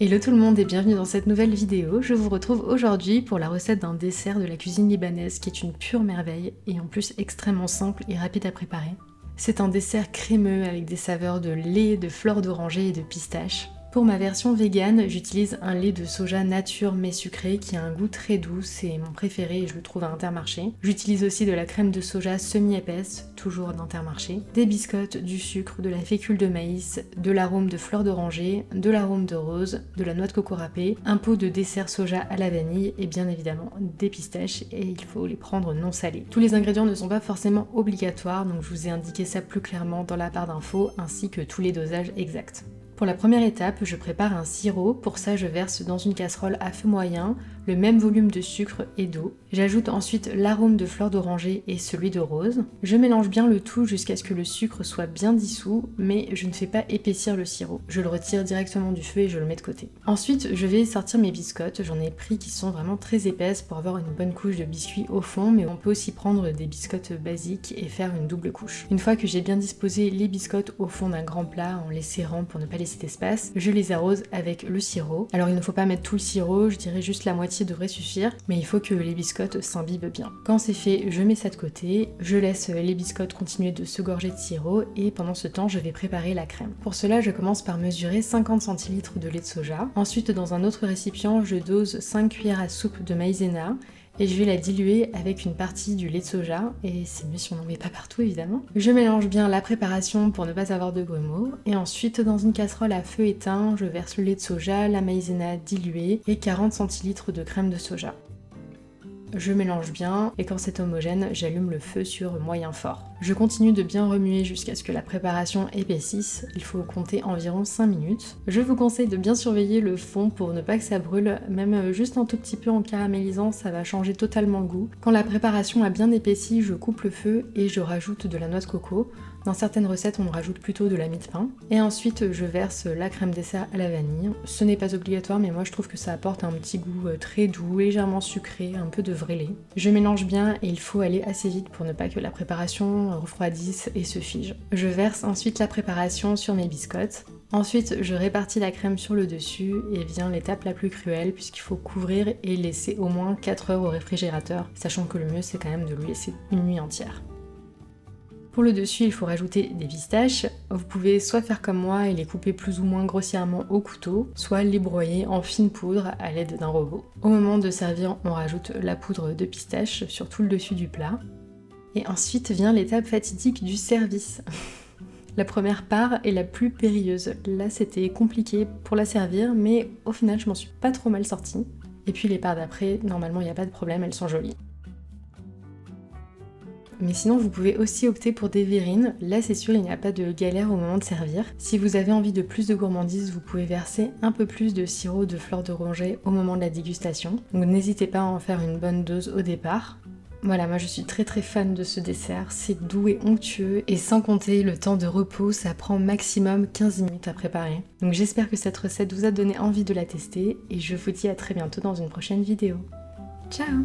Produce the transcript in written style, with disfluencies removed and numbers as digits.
Hello tout le monde et bienvenue dans cette nouvelle vidéo. Je vous retrouve aujourd'hui pour la recette d'un dessert de la cuisine libanaise qui est une pure merveille et en plus extrêmement simple et rapide à préparer. C'est un dessert crémeux avec des saveurs de lait, de fleurs d'oranger et de pistache. Pour ma version végane, j'utilise un lait de soja nature mais sucré qui a un goût très doux, c'est mon préféré et je le trouve à Intermarché. J'utilise aussi de la crème de soja semi-épaisse, toujours d'Intermarché, des biscottes, du sucre, de la fécule de maïs, de l'arôme de fleurs d'oranger, de l'arôme de rose, de la noix de coco râpée, un pot de dessert soja à la vanille et bien évidemment des pistaches et il faut les prendre non salés. Tous les ingrédients ne sont pas forcément obligatoires donc je vous ai indiqué ça plus clairement dans la barre d'infos ainsi que tous les dosages exacts. Pour la première étape, je prépare un sirop. Pour ça, je verse dans une casserole à feu moyen le même volume de sucre et d'eau. J'ajoute ensuite l'arôme de fleurs d'oranger et celui de rose. Je mélange bien le tout jusqu'à ce que le sucre soit bien dissous, mais je ne fais pas épaissir le sirop. Je le retire directement du feu et je le mets de côté. Ensuite, je vais sortir mes biscottes. J'en ai pris qui sont vraiment très épaisses pour avoir une bonne couche de biscuits au fond, mais on peut aussi prendre des biscottes basiques et faire une double couche. Une fois que j'ai bien disposé les biscottes au fond d'un grand plat en les serrant pour ne pas laisser d'espace, je les arrose avec le sirop. Alors il ne faut pas mettre tout le sirop, je dirais juste la moitié devrait suffire, mais il faut que les biscottes s'imbibent bien. Quand c'est fait, je mets ça de côté, je laisse les biscottes continuer de se gorger de sirop et pendant ce temps, je vais préparer la crème. Pour cela, je commence par mesurer 50 centilitres de lait de soja. Ensuite, dans un autre récipient, je dose 5 cuillères à soupe de maïzena et je vais la diluer avec une partie du lait de soja, et c'est mieux si on n'en met pas partout évidemment. Je mélange bien la préparation pour ne pas avoir de grumeaux, et ensuite dans une casserole à feu éteint, je verse le lait de soja, la maïzena diluée et 40 centilitres de crème de soja. Je mélange bien et quand c'est homogène, j'allume le feu sur moyen fort. Je continue de bien remuer jusqu'à ce que la préparation épaississe, il faut compter environ 5 minutes. Je vous conseille de bien surveiller le fond pour ne pas que ça brûle, même juste un tout petit peu en caramélisant, ça va changer totalement le goût. Quand la préparation a bien épaissi, je coupe le feu et je rajoute de la noix de coco. Dans certaines recettes, on rajoute plutôt de la mie de pain. Et ensuite, je verse la crème dessert à la vanille. Ce n'est pas obligatoire, mais moi je trouve que ça apporte un petit goût très doux, légèrement sucré, un peu de vrai lait. Je mélange bien et il faut aller assez vite pour ne pas que la préparation refroidisse et se fige. Je verse ensuite la préparation sur mes biscottes. Ensuite, je répartis la crème sur le dessus et vient l'étape la plus cruelle puisqu'il faut couvrir et laisser au moins 4 heures au réfrigérateur, sachant que le mieux c'est quand même de le laisser une nuit entière. Pour le dessus, il faut rajouter des pistaches. Vous pouvez soit faire comme moi et les couper plus ou moins grossièrement au couteau, soit les broyer en fine poudre à l'aide d'un robot. Au moment de servir, on rajoute la poudre de pistache sur tout le dessus du plat. Et ensuite vient l'étape fatidique du service. La première part est la plus périlleuse. Là, c'était compliqué pour la servir, mais au final, je m'en suis pas trop mal sortie. Et puis les parts d'après, normalement, il n'y a pas de problème, elles sont jolies. Mais sinon, vous pouvez aussi opter pour des verrines. Là, c'est sûr, il n'y a pas de galère au moment de servir. Si vous avez envie de plus de gourmandise, vous pouvez verser un peu plus de sirop de fleurs d'oranger au moment de la dégustation. Donc n'hésitez pas à en faire une bonne dose au départ. Voilà, moi je suis très fan de ce dessert, c'est doux et onctueux et sans compter le temps de repos, ça prend maximum 15 minutes à préparer. Donc j'espère que cette recette vous a donné envie de la tester et je vous dis à très bientôt dans une prochaine vidéo. Ciao!